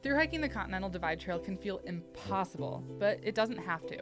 Through hiking the Continental Divide Trail can feel impossible, but it doesn't have to.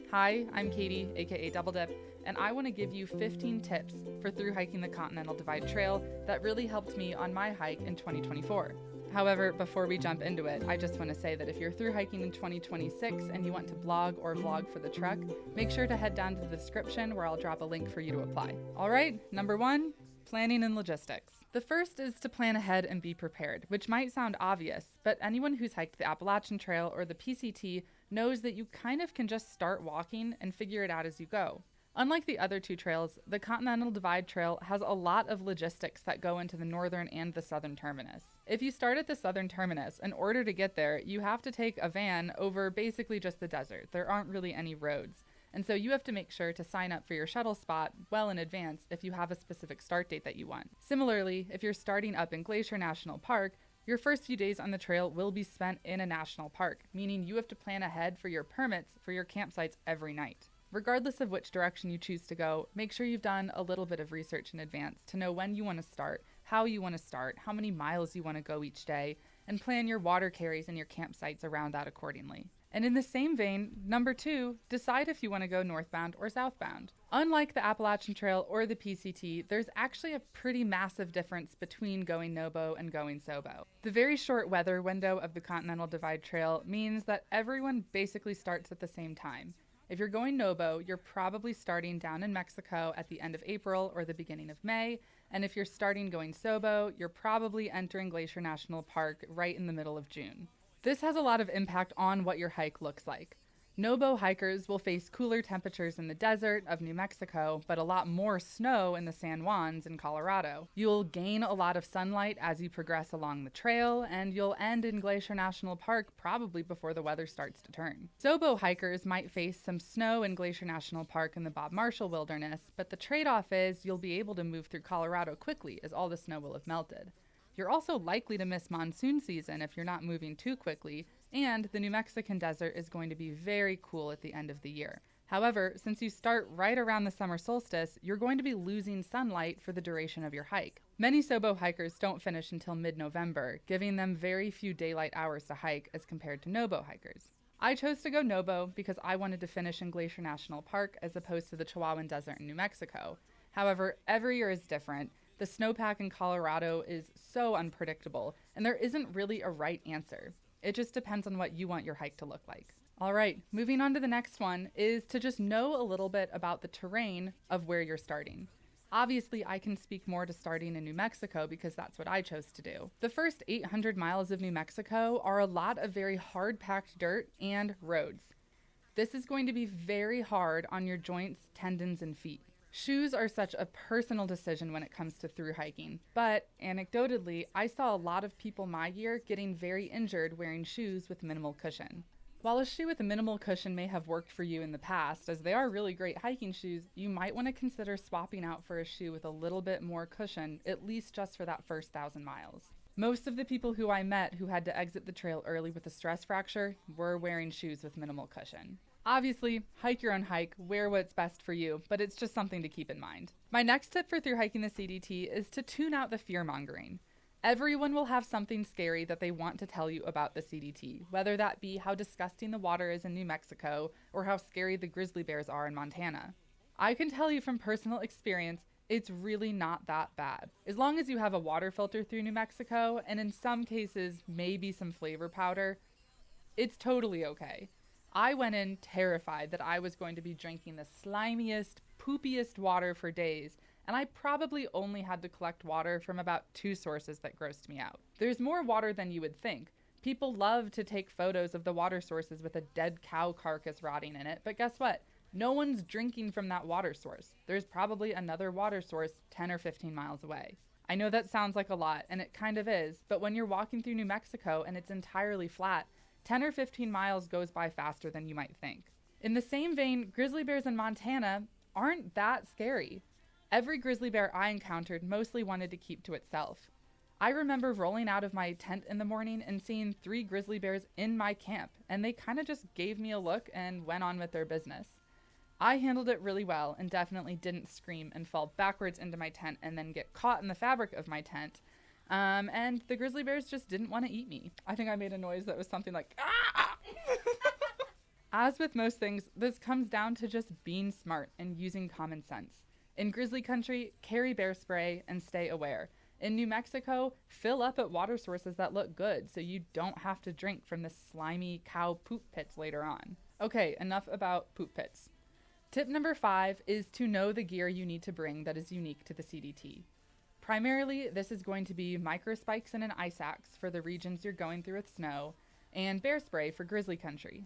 Hi, I'm Katie, aka Double Dip, and I want to give you 15 tips for through hiking the Continental Divide Trail that really helped me on my hike in 2024. However, before we jump into it, I just want to say that if you're through hiking in 2026 and you want to blog or vlog for the trek, make sure to head down to the description where I'll drop a link for you to apply. All right, number 1, planning and logistics. The first is to plan ahead and be prepared, which might sound obvious, but anyone who's hiked the Appalachian Trail or the PCT knows that you kind of can just start walking and figure it out as you go. Unlike the other two trails, the Continental Divide Trail has a lot of logistics that go into the northern and the southern terminus. If you start at the southern terminus, in order to get there, you have to take a van over basically just the desert. There aren't really any roads. And so you have to make sure to sign up for your shuttle spot well in advance if you have a specific start date that you want. Similarly, if you're starting up in Glacier National Park, your first few days on the trail will be spent in a national park, meaning you have to plan ahead for your permits for your campsites every night. Regardless of which direction you choose to go, make sure you've done a little bit of research in advance to know when you want to start, how you want to start, how many miles you want to go each day, and plan your water carries and your campsites around that accordingly. And in the same vein, number 2, decide if you want to go northbound or southbound. Unlike the Appalachian Trail or the PCT, there's actually a pretty massive difference between going NOBO and going SOBO. The very short weather window of the Continental Divide Trail means that everyone basically starts at the same time. If you're going NOBO, you're probably starting down in Mexico at the end of April or the beginning of May, and if you're starting going SOBO, you're probably entering Glacier National Park right in the middle of June. This has a lot of impact on what your hike looks like. NOBO hikers will face cooler temperatures in the desert of New Mexico, but a lot more snow in the San Juans in Colorado. You'll gain a lot of sunlight as you progress along the trail, and you'll end in Glacier National Park probably before the weather starts to turn. SOBO hikers might face some snow in Glacier National Park in the Bob Marshall Wilderness, but the trade-off is you'll be able to move through Colorado quickly as all the snow will have melted. You're also likely to miss monsoon season if you're not moving too quickly, and the New Mexican desert is going to be very cool at the end of the year. However, since you start right around the summer solstice, you're going to be losing sunlight for the duration of your hike. Many SOBO hikers don't finish until mid-November, giving them very few daylight hours to hike as compared to NOBO hikers. I chose to go NOBO because I wanted to finish in Glacier National Park as opposed to the Chihuahuan Desert in New Mexico. However, every year is different. The snowpack in Colorado is so unpredictable, and there isn't really a right answer. It just depends on what you want your hike to look like. All right, moving on to the next one is to just know a little bit about the terrain of where you're starting. Obviously, I can speak more to starting in New Mexico because that's what I chose to do. The first 800 miles of New Mexico are a lot of very hard-packed dirt and roads. This is going to be very hard on your joints, tendons, and feet. Shoes are such a personal decision when it comes to through hiking, but anecdotally, I saw a lot of people my year getting very injured wearing shoes with minimal cushion. While a shoe with a minimal cushion may have worked for you in the past, as they are really great hiking shoes, you might want to consider swapping out for a shoe with a little bit more cushion, at least just for that first 1,000 miles. Most of the people who I met who had to exit the trail early with a stress fracture were wearing shoes with minimal cushion. Obviously, hike your own hike, wear what's best for you, but it's just something to keep in mind. My next tip for through hiking the CDT is to tune out the fear-mongering. Everyone will have something scary that they want to tell you about the CDT, whether that be how disgusting the water is in New Mexico or how scary the grizzly bears are in Montana. I can tell you from personal experience, it's really not that bad. As long as you have a water filter through New Mexico, and in some cases, maybe some flavor powder, it's totally okay. I went in terrified that I was going to be drinking the slimiest, poopiest water for days, and I probably only had to collect water from about 2 sources that grossed me out. There's more water than you would think. People love to take photos of the water sources with a dead cow carcass rotting in it, but guess what? No one's drinking from that water source. There's probably another water source 10 or 15 miles away. I know that sounds like a lot, and it kind of is, but when you're walking through New Mexico and it's entirely flat, 10 or 15 miles goes by faster than you might think. In the same vein, grizzly bears in Montana aren't that scary. Every grizzly bear I encountered mostly wanted to keep to itself. I remember rolling out of my tent in the morning and seeing 3 grizzly bears in my camp, and they kind of just gave me a look and went on with their business. I handled it really well and definitely didn't scream and fall backwards into my tent and then get caught in the fabric of my tent. And the grizzly bears just didn't want to eat me. I think I made a noise that was something like, ah! As with most things, this comes down to just being smart and using common sense. In grizzly country, carry bear spray and stay aware. In New Mexico, fill up at water sources that look good so you don't have to drink from the slimy cow poop pits later on. Okay, enough about poop pits. Tip number 5 is to know the gear you need to bring that is unique to the CDT. Primarily, this is going to be micro spikes and an ice axe for the regions you're going through with snow, and bear spray for grizzly country.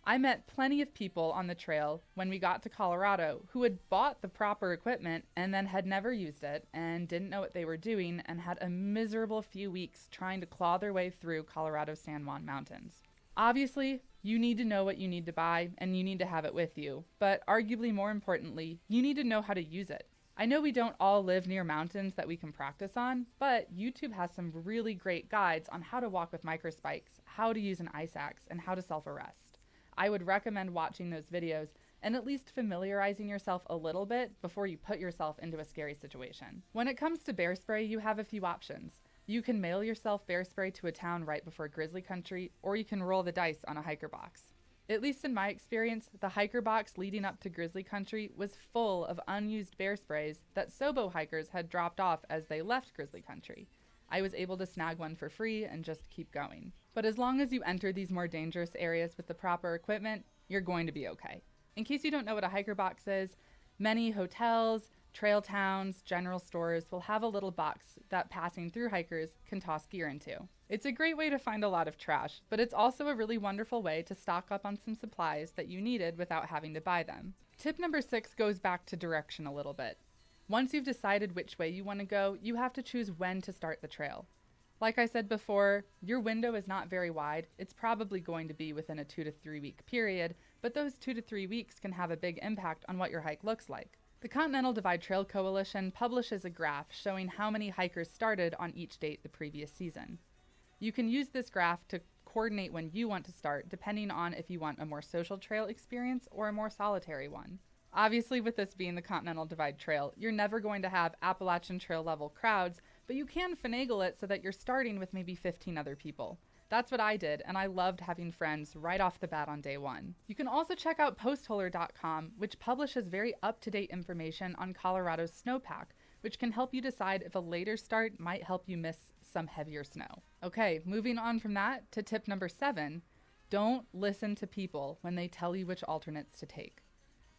I met plenty of people on the trail when we got to Colorado who had bought the proper equipment and then had never used it and didn't know what they were doing and had a miserable few weeks trying to claw their way through Colorado's San Juan Mountains. Obviously, you need to know what you need to buy and you need to have it with you, but arguably more importantly, you need to know how to use it. I know we don't all live near mountains that we can practice on, but YouTube has some really great guides on how to walk with microspikes, how to use an ice axe, and how to self-arrest. I would recommend watching those videos and at least familiarizing yourself a little bit before you put yourself into a scary situation. When it comes to bear spray, you have a few options. You can mail yourself bear spray to a town right before grizzly country, or you can roll the dice on a hiker box. At least in my experience, the hiker box leading up to grizzly country was full of unused bear sprays that SOBO hikers had dropped off as they left grizzly country. I was able to snag one for free and just keep going. But as long as you enter these more dangerous areas with the proper equipment, you're going to be okay. In case you don't know what a hiker box is, many hotels, trail towns, general stores will have a little box that passing through hikers can toss gear into. It's a great way to find a lot of trash, but it's also a really wonderful way to stock up on some supplies that you needed without having to buy them. Tip number 6 goes back to direction a little bit. Once you've decided which way you want to go, you have to choose when to start the trail. Like I said before, your window is not very wide. It's probably going to be within a 2 to 3 week period, but those 2 to 3 weeks can have a big impact on what your hike looks like. The Continental Divide Trail Coalition publishes a graph showing how many hikers started on each date the previous season. You can use this graph to coordinate when you want to start, depending on if you want a more social trail experience or a more solitary one. Obviously, with this being the Continental Divide Trail, you're never going to have Appalachian Trail level crowds, but you can finagle it so that you're starting with maybe 15 other people. That's what I did, and I loved having friends right off the bat on day one. You can also check out postholer.com, which publishes very up-to-date information on Colorado's snowpack, which can help you decide if a later start might help you miss some heavier snow. Okay, moving on from that to tip number 7, don't listen to people when they tell you which alternates to take.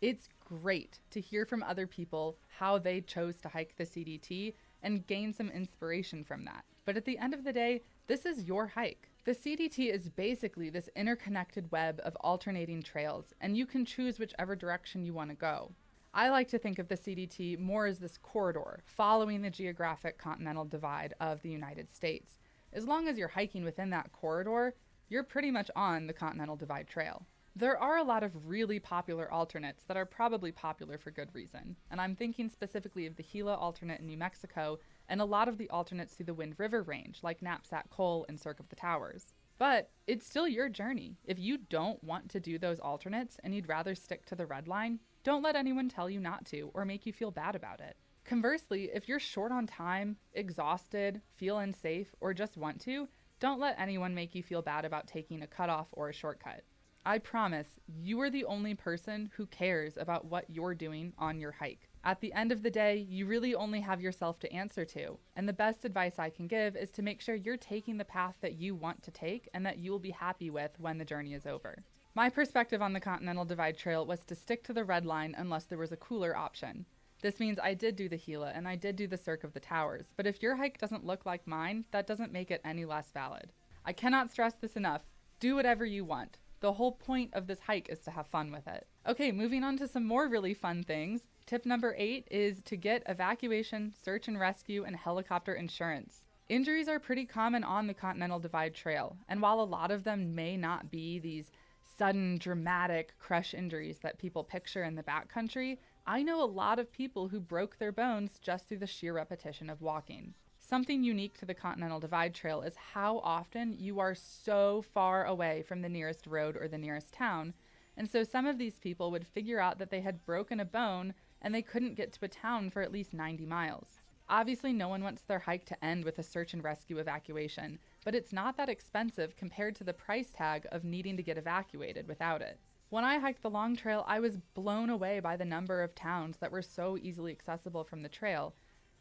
It's great to hear from other people how they chose to hike the CDT and gain some inspiration from that. But at the end of the day, this is your hike. The CDT is basically this interconnected web of alternating trails, and you can choose whichever direction you want to go. I like to think of the CDT more as this corridor, following the geographic continental divide of the United States. As long as you're hiking within that corridor, you're pretty much on the Continental Divide Trail. There are a lot of really popular alternates that are probably popular for good reason, and I'm thinking specifically of the Gila alternate in New Mexico and a lot of the alternates through the Wind River Range, like Knapsack Col and Cirque of the Towers. But it's still your journey. If you don't want to do those alternates and you'd rather stick to the red line, don't let anyone tell you not to or make you feel bad about it. Conversely, if you're short on time, exhausted, feel unsafe, or just want to, don't let anyone make you feel bad about taking a cutoff or a shortcut. I promise, you are the only person who cares about what you're doing on your hike. At the end of the day, you really only have yourself to answer to, and the best advice I can give is to make sure you're taking the path that you want to take and that you will be happy with when the journey is over. My perspective on the Continental Divide Trail was to stick to the red line unless there was a cooler option. This means I did do the Gila and I did do the Cirque of the Towers, but if your hike doesn't look like mine, that doesn't make it any less valid. I cannot stress this enough. Do whatever you want. The whole point of this hike is to have fun with it. Okay, moving on to some more really fun things. Tip number 8 is to get evacuation, search and rescue, and helicopter insurance. Injuries are pretty common on the Continental Divide Trail, and while a lot of them may not be these sudden, dramatic crush injuries that people picture in the backcountry, I know a lot of people who broke their bones just through the sheer repetition of walking. Something unique to the Continental Divide Trail is how often you are so far away from the nearest road or the nearest town, and so some of these people would figure out that they had broken a bone and they couldn't get to a town for at least 90 miles. Obviously, no one wants their hike to end with a search and rescue evacuation, but it's not that expensive compared to the price tag of needing to get evacuated without it. When I hiked the long trail, I was blown away by the number of towns that were so easily accessible from the trail.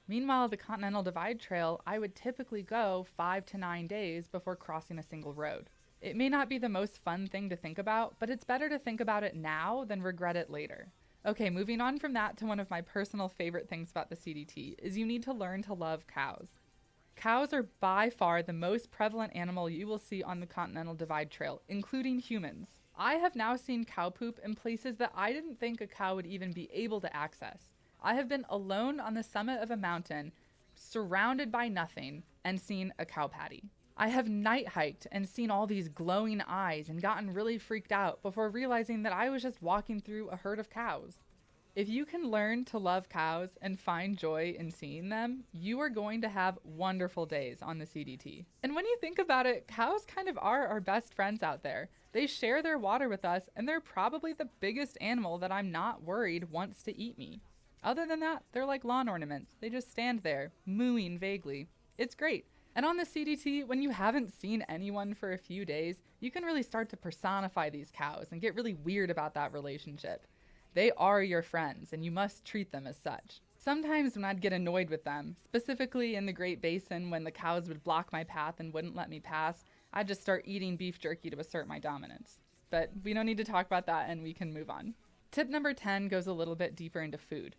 Meanwhile, the Continental Divide Trail, I would typically go 5 to 9 days before crossing a single road. It may not be the most fun thing to think about, but it's better to think about it now than regret it later. Okay, moving on from that to one of my personal favorite things about the CDT is you need to learn to love cows. Cows are by far the most prevalent animal you will see on the Continental Divide Trail, including humans. I have now seen cow poop in places that I didn't think a cow would even be able to access. I have been alone on the summit of a mountain, surrounded by nothing, and seen a cow patty. I have night hiked and seen all these glowing eyes and gotten really freaked out before realizing that I was just walking through a herd of cows. If you can learn to love cows and find joy in seeing them, you are going to have wonderful days on the CDT. And when you think about it, cows kind of are our best friends out there. They share their water with us, and they're probably the biggest animal that I'm not worried wants to eat me. Other than that, they're like lawn ornaments. They just stand there, mooing vaguely. It's great. And on the CDT, when you haven't seen anyone for a few days, you can really start to personify these cows and get really weird about that relationship. They are your friends, and you must treat them as such. Sometimes when I'd get annoyed with them, specifically in the Great Basin when the cows would block my path and wouldn't let me pass, I'd just start eating beef jerky to assert my dominance. But we don't need to talk about that, and we can move on. Tip number 10 goes a little bit deeper into food.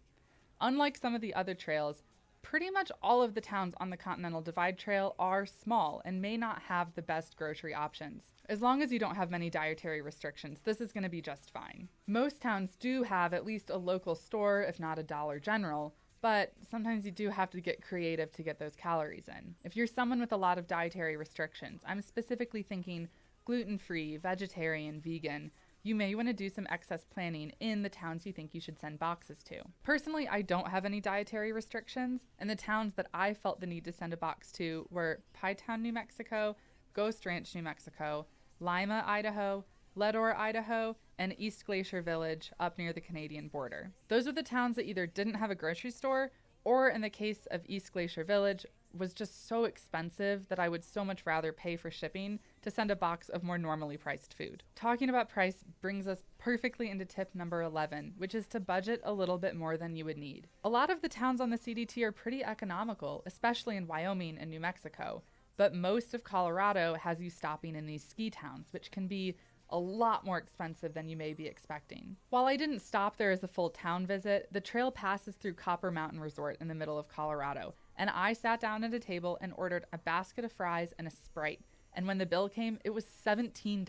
Unlike some of the other trails, pretty much all of the towns on the Continental Divide Trail are small and may not have the best grocery options. As long as you don't have many dietary restrictions, this is going to be just fine. Most towns do have at least a local store, if not a Dollar General, but sometimes you do have to get creative to get those calories in. If you're someone with a lot of dietary restrictions, I'm specifically thinking gluten-free, vegetarian, vegan, you may want to do some excess planning in the towns you think you should send boxes to. Personally, I don't have any dietary restrictions, and the towns that I felt the need to send a box to were Pie Town, New Mexico, Ghost Ranch, New Mexico, Lima, Idaho, Leadore, Idaho, and East Glacier Village up near the Canadian border. Those were the towns that either didn't have a grocery store, or in the case of East Glacier Village, was just so expensive that I would so much rather pay for shipping to send a box of more normally priced food. Talking about price brings us perfectly into tip number 11, which is to budget a little bit more than you would need. A lot of the towns on the CDT are pretty economical, especially in Wyoming and New Mexico, but most of Colorado has you stopping in these ski towns, which can be a lot more expensive than you may be expecting. While I didn't stop there as a full town visit, the trail passes through Copper Mountain Resort in the middle of Colorado, and I sat down at a table and ordered a basket of fries and a Sprite. And when the bill came, it was $17.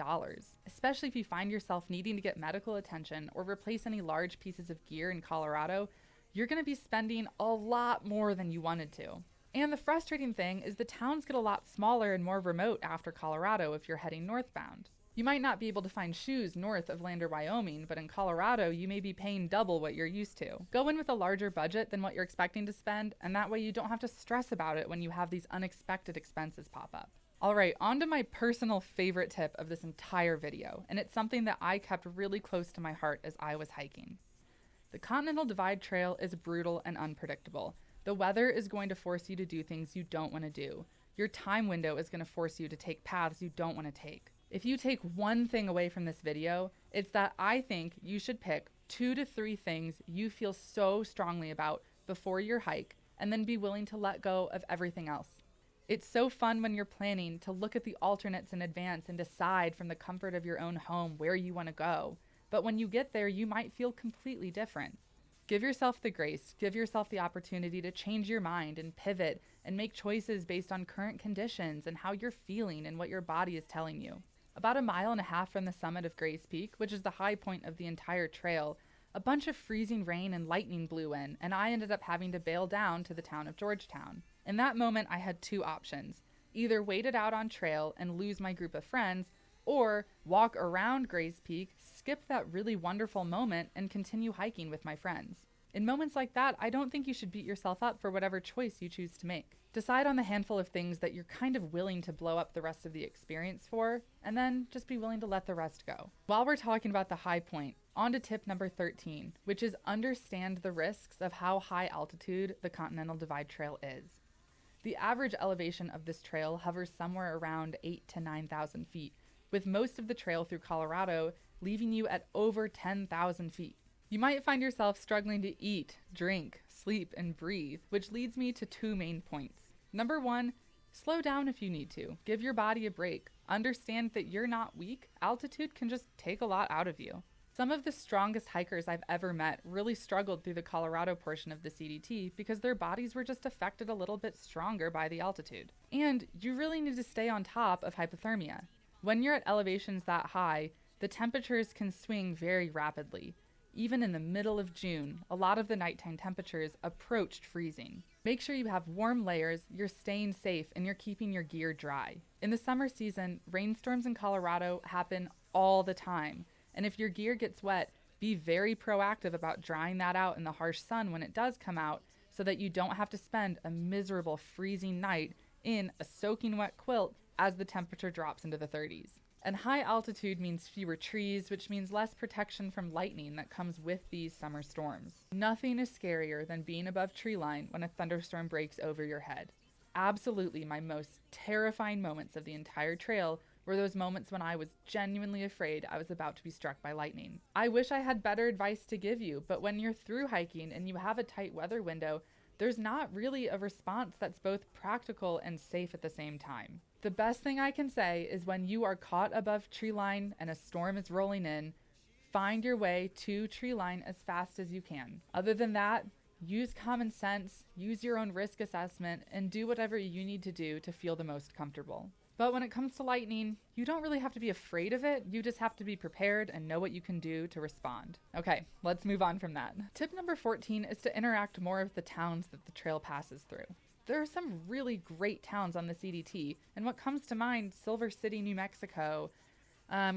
Especially if you find yourself needing to get medical attention or replace any large pieces of gear in Colorado, you're going to be spending a lot more than you wanted to. And the frustrating thing is the towns get a lot smaller and more remote after Colorado if you're heading northbound. You might not be able to find shoes north of Lander, Wyoming, but in Colorado, you may be paying double what you're used to. Go in with a larger budget than what you're expecting to spend, and that way you don't have to stress about it when you have these unexpected expenses pop up. All right, on to my personal favorite tip of this entire video, and it's something that I kept really close to my heart as I was hiking. The Continental Divide Trail is brutal and unpredictable. The weather is going to force you to do things you don't want to do. Your time window is going to force you to take paths you don't want to take. If you take one thing away from this video, it's that I think you should pick 2 to 3 things you feel so strongly about before your hike, and then be willing to let go of everything else. It's so fun when you're planning to look at the alternates in advance and decide from the comfort of your own home where you want to go. But when you get there, you might feel completely different. Give yourself the grace, give yourself the opportunity to change your mind and pivot and make choices based on current conditions and how you're feeling and what your body is telling you. About 1.5 miles from the summit of Grays Peak, which is the high point of the entire trail, a bunch of freezing rain and lightning blew in, and I ended up having to bail down to the town of Georgetown. In that moment, I had 2 options. Either wait it out on trail and lose my group of friends, or walk around Grays Peak, skip that really wonderful moment, and continue hiking with my friends. In moments like that, I don't think you should beat yourself up for whatever choice you choose to make. Decide on the handful of things that you're kind of willing to blow up the rest of the experience for, and then just be willing to let the rest go. While we're talking about the high point, on to tip number 13, which is understand the risks of how high altitude the Continental Divide Trail is. The average elevation of this trail hovers somewhere around 8,000 to 9,000 feet, with most of the trail through Colorado leaving you at over 10,000 feet. You might find yourself struggling to eat, drink, sleep, and breathe, which leads me to two main points. Number one, slow down if you need to. Give your body a break. Understand that you're not weak. Altitude can just take a lot out of you. Some of the strongest hikers I've ever met really struggled through the Colorado portion of the CDT because their bodies were just affected a little bit stronger by the altitude. And you really need to stay on top of hypothermia. When you're at elevations that high, the temperatures can swing very rapidly. Even in the middle of June, a lot of the nighttime temperatures approached freezing. Make sure you have warm layers, you're staying safe, and you're keeping your gear dry. In the summer season, rainstorms in Colorado happen all the time. And if your gear gets wet, be very proactive about drying that out in the harsh sun when it does come out so that you don't have to spend a miserable freezing night in a soaking wet quilt as the temperature drops into the 30s. And high altitude means fewer trees, which means less protection from lightning that comes with these summer storms. Nothing is scarier than being above tree line when a thunderstorm breaks over your head. Absolutely, my most terrifying moments of the entire trail were those moments when I was genuinely afraid I was about to be struck by lightning. I wish I had better advice to give you, but when you're through hiking and you have a tight weather window, there's not really a response that's both practical and safe at the same time. The best thing I can say is when you are caught above tree line and a storm is rolling in, find your way to tree line as fast as you can. Other than that, use common sense, use your own risk assessment, and do whatever you need to do to feel the most comfortable. But when it comes to lightning, you don't really have to be afraid of it. You just have to be prepared and know what you can do to respond. Okay, let's move on from that. Tip number 14 is to interact more with the towns that the trail passes through. There are some really great towns on the CDT, and what comes to mind, Silver City, New Mexico,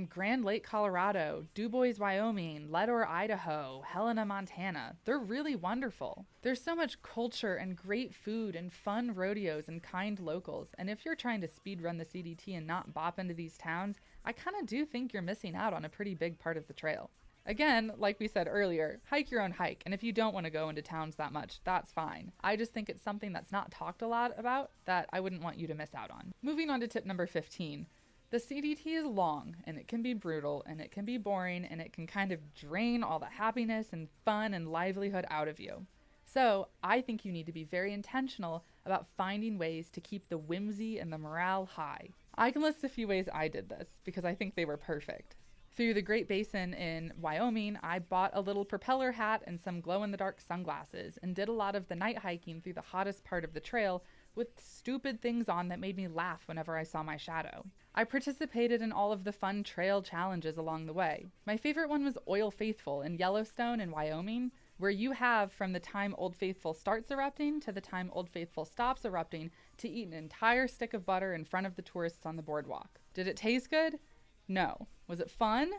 Grand Lake, Colorado, DuBois, Wyoming, Leadore, Idaho, Helena, Montana. They're really wonderful. There's so much culture and great food and fun rodeos and kind locals, and if you're trying to speed run the CDT and not bop into these towns, I kind of do think you're missing out on a pretty big part of the trail. Again, like we said earlier, hike your own hike, and if you don't want to go into towns that much, that's fine. I just think it's something that's not talked a lot about that I wouldn't want you to miss out on. Moving on to tip number 15. The CDT is long, and it can be brutal, and it can be boring, and it can kind of drain all the happiness and fun and livelihood out of you. So I think you need to be very intentional about finding ways to keep the whimsy and the morale high. I can list a few ways I did this because I think they were perfect. Through the Great Basin in Wyoming, I bought a little propeller hat and some glow-in-the-dark sunglasses and did a lot of the night hiking through the hottest part of the trail with stupid things on that made me laugh whenever I saw my shadow. I participated in all of the fun trail challenges along the way. My favorite one was Oil Faithful in Yellowstone in Wyoming, where you have from the time Old Faithful starts erupting to the time Old Faithful stops erupting to eat an entire stick of butter in front of the tourists on the boardwalk. Did it taste good? No. Was it fun?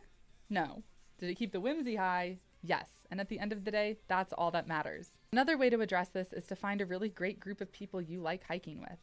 No. Did it keep the whimsy high? Yes. And at the end of the day, that's all that matters. Another way to address this is to find a really great group of people you like hiking with.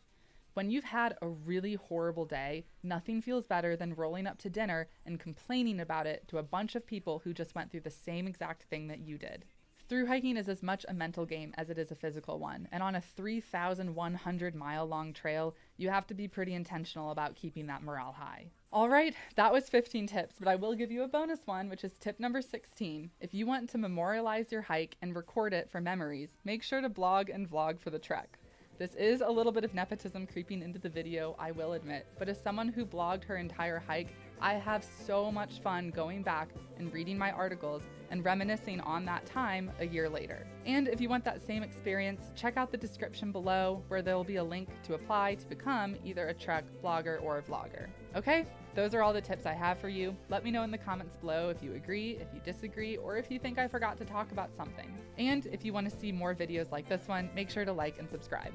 When you've had a really horrible day, nothing feels better than rolling up to dinner and complaining about it to a bunch of people who just went through the same exact thing that you did. Thru-hiking is as much a mental game as it is a physical one, and on a 3,100-mile long trail, you have to be pretty intentional about keeping that morale high. All right, that was 15 tips, but I will give you a bonus one, which is tip number 16. If you want to memorialize your hike and record it for memories, make sure to blog and vlog for the trek. This is a little bit of nepotism creeping into the video, I will admit, but as someone who blogged her entire hike, I have so much fun going back and reading my articles and reminiscing on that time a year later. And if you want that same experience, check out the description below where there will be a link to apply to become either a trek blogger or a vlogger. Okay, those are all the tips I have for you. Let me know in the comments below if you agree, if you disagree, or if you think I forgot to talk about something. And if you want to see more videos like this one, make sure to like and subscribe.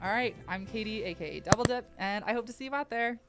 All right, I'm Katie, aka Double Dip, and I hope to see you out there.